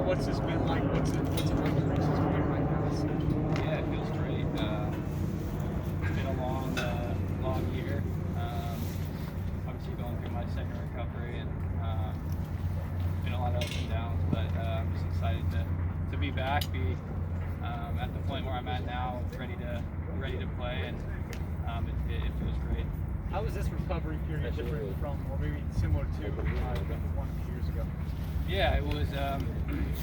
what's this been like? What's it like the process for you right now? Yeah, it feels great. It's been a long year. Obviously going through my second recovery, and been a lot of ups and downs. But I'm just excited to be back, be at the point where I'm at now, ready to play, and it feels great. How was this recovery period different from, or maybe similar to the one a few years ago? Yeah, it was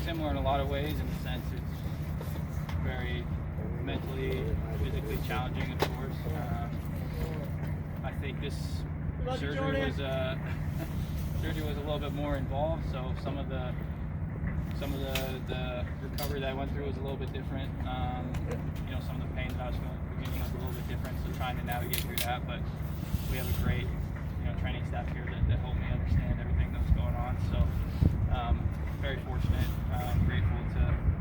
similar in a lot of ways. In the sense, it's very mentally, physically challenging, of course. I think this surgery was a little bit more involved. So some of the recovery that I went through was a little bit different. Some of the pain that I was feeling at the beginning was a little bit different. So trying to navigate through that, but we have a great training staff here that helped me understand everything that was going on. So very fortunate, grateful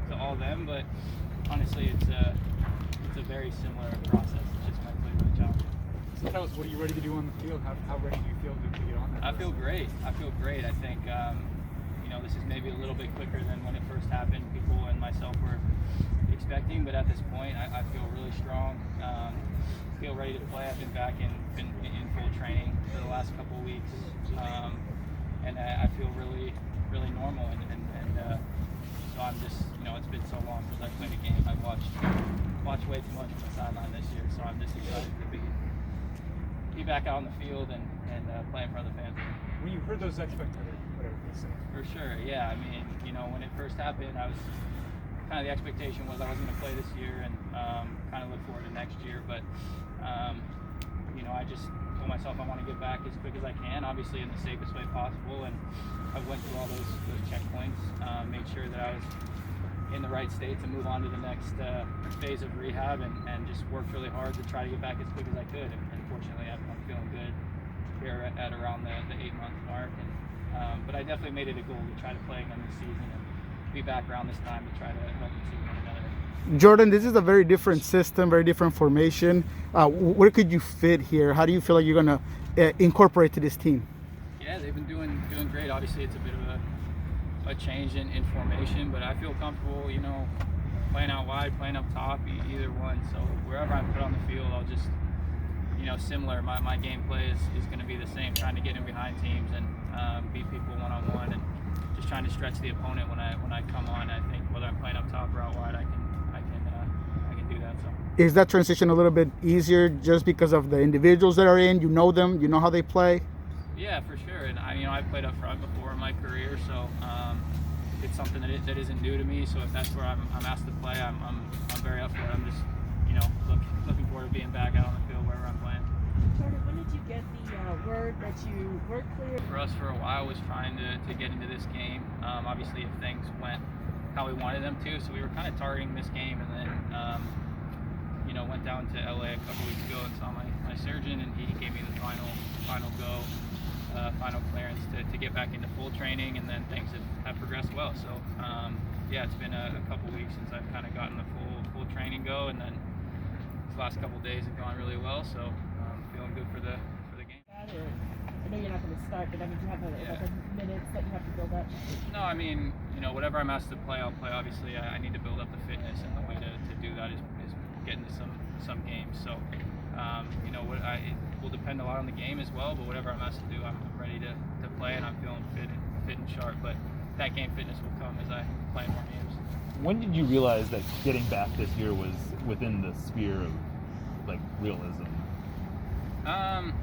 to all of them. But honestly, it's a very similar process. It's just mentally really challenging. So tell us, what are you ready to do on the field? How ready do you feel to get on there? I feel great. I think this is maybe a little bit quicker than when it first happened. People and myself were expecting, but at this point, I feel really strong. Feel ready to play. I've been back in full training for the last couple of weeks, and I feel really normal. And so I'm just, it's been so long since I played a game. I've watched way too much from the sideline this year, so I'm just excited to be back out on the field and play in front of the fans. When you heard those expectations, whatever they say. For sure, yeah. I mean, when it first happened, I was kind of, the expectation was I wasn't going to play this year, and kind of look forward to next year. But I just told myself I want to get back as quick as I can, obviously in the safest way possible. And I went through all those checkpoints, made sure that I was in the right state to move on to the next phase of rehab, and just worked really hard to try to get back as quick as I could. And fortunately, I'm feeling good here at around the 8-month mark. But I definitely made it a goal to try to play again this season and be back around this time to try to help the team one another. Jordan, this is a very different system, very different formation. Where could you fit here? How do you feel like you're going to incorporate to this team? Yeah, they've been doing great. Obviously, it's a bit of a change in formation, but I feel comfortable, playing out wide, playing up top, either one. So wherever I'm put on the field, I'll just, similar. My gameplay is going to be the same, trying to get in behind teams and beat people one-on-one, and just trying to stretch the opponent when I come on. I think whether I'm playing up top or out wide, I can do that. So is that transition a little bit easier just because of the individuals that are in? You know them, you know how they play. Yeah, for sure. And I've played up front before in my career, so it's something that isn't new to me. So if that's where I'm asked to play, I'm very up for it. I'm just looking forward to being back out on the field wherever I'm playing. Jordan, when did you get the word that you were clear? For us, for a while, was trying to get into this game. Obviously, if things went how we wanted them to, so we were kind of targeting this game, and then went down to LA a couple weeks ago and saw my surgeon, and he gave me the final go, final clearance to get back into full training, and then things have progressed well. So it's been a couple weeks since I've kind of gotten the full training go, and then these last couple days have gone really well. So feeling good for the game. I know you're not going to start, but do you have like a minutes that you have to build up? No, I mean, whatever I'm asked to play, I'll play. Obviously, I need to build up the fitness, and the way to do that is get into some games. So, it will depend a lot on the game as well. But whatever I'm asked to do, I'm ready to play, and I'm feeling fit and sharp. But that game fitness will come as I play more games. When did you realize that getting back this year was within the sphere of realism? Man,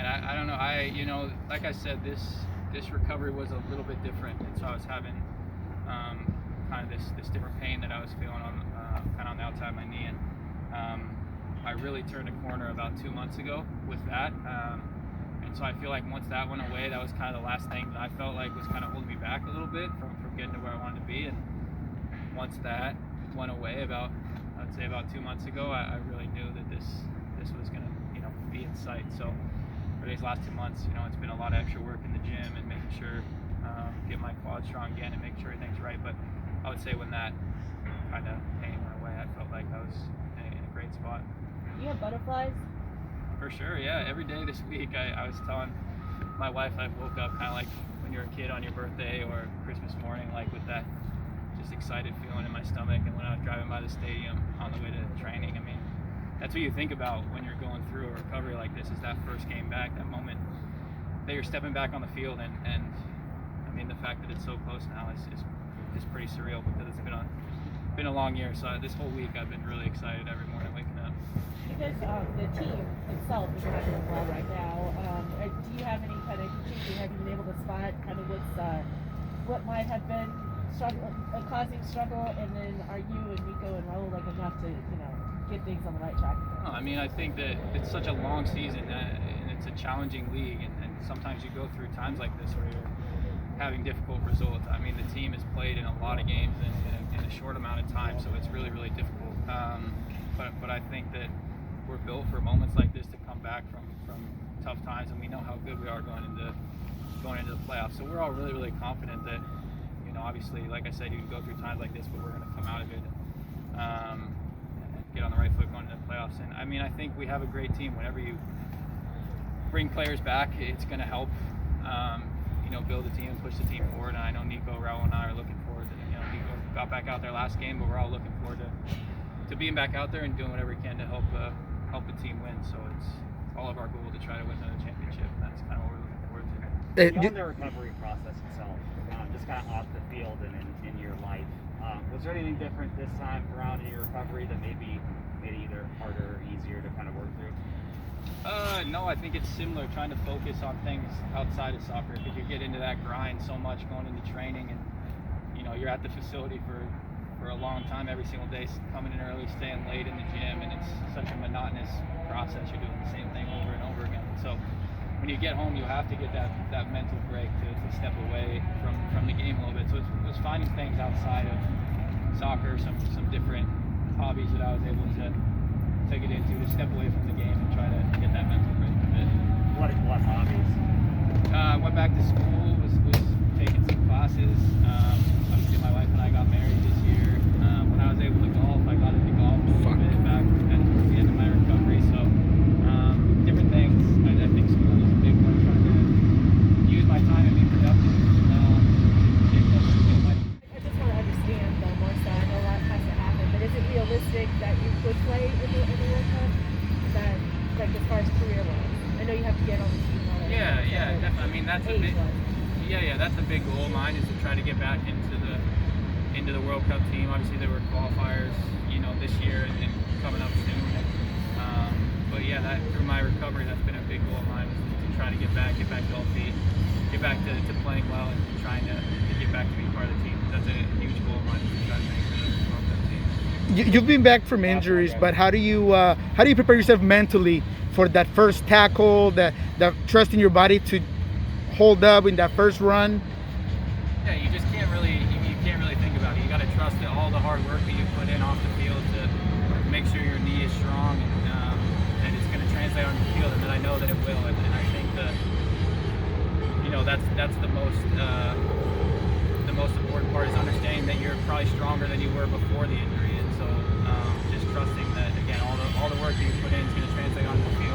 I don't know. Like I said, this recovery was a little bit different, and so I was having kind of this different pain that I was feeling on kind of on the outside of my knee, and I really turned a corner about 2 months ago with that, and so I feel like once that went away, that was kind of the last thing that I felt like was kind of holding me back a little bit from getting to where I wanted to be. And once that went away, I'd say about 2 months ago, I really knew that this was going to be in sight. So for these last 2 months, it's been a lot of extra work in the gym and making sure get my quad strong again and making sure everything's right. But I would say when that kind of pain went away, I felt like I was in a great spot. You have butterflies? For sure, yeah. Every day this week, I was telling my wife, I woke up kind of like when you're a kid on your birthday or Christmas morning, like with that just excited feeling in my stomach. And when I was driving by the stadium on the way to training, I mean, that's what you think about when you're going through a recovery like this, is that first game back, that moment that you're stepping back on the field. And I mean, the fact that it's so close now is pretty surreal, because it's been a long year. So this whole week I've been really excited every morning waking up. Because the team itself is not doing well right now. Do you have any kind of have you been able to spot kind of what might have been causing struggle, and then are you and Nico and Raul like enough to get things on the right track? No, I mean, I think that it's such a long season, and it's a challenging league, and sometimes you go through times like this where you're having difficult results. I mean, the team has played in a lot of games in a short amount of time, so it's really, really difficult. But I think that we're built for moments like this to come back from tough times, and we know how good we are going into the playoffs. So we're all really, really confident that, obviously, like I said, you can go through times like this, but we're going to come out of it, get on the right foot going into the playoffs. And I mean, I think we have a great team. Whenever you bring players back, it's going to help, build the team and push the team forward. And I know Nico, Raul, and I are looking forward to, Nico got back out there last game, but we're all looking forward to being back out there and doing whatever we can to help the team win. So it's all of our goal to try to win another championship, and that's kind of what we're looking forward to. Beyond the recovery process itself, just kind of off the field and in your life, was there anything different this time around in your recovery that maybe made it either harder or easier to kind of work through? No, I think it's similar, trying to focus on things outside of soccer, because you get into that grind so much going into training, and you're at the facility for a long time every single day, coming in early, staying late in the gym, and it's such a monotonous process. You're doing the same thing over and over again. So when you get home, you have to get that mental break to step away from the game a little bit. So it was finding things outside of soccer, some different hobbies that I was able to get into to step away from the game and try to get that mental break a bit. What hobbies? Went back to school, was taking some classes. Obviously my wife and I got married this year. When I was able to golf, I got into golf a little bit back towards the end of my recovery. So different things. I think school is a big one, trying to use my time and be productive. I just want to understand more, so I know a lot has to happen, but is it realistic that you could play in the World Cup? Is that, like, as far as career-wise? I know you have to get on the team. Yeah, definitely. I mean, that's a big, that's a big goal of mine, is to try to get back into the World Cup team. Obviously, there were qualifiers, this year and coming up soon. But yeah, that through my recovery, that's been a big goal of mine, is to try to get back healthy, get back to playing well, and trying to get back to being part of the team. That's a huge goal of mine, is to try to make the World Cup team. You've been back from injuries, but how do you prepare yourself mentally for that first tackle, that trust in your body to hold up in that first run? Yeah, you just can't really think about it. You got to trust that all the hard work that you put in off the field to make sure your knee is strong, and it's going to translate on the field, and then I know that it will. And I think that that's the most important part, is understanding that you're probably stronger than you were before the injury, and so just trusting that, again, all the work that you put in is going to translate on the field.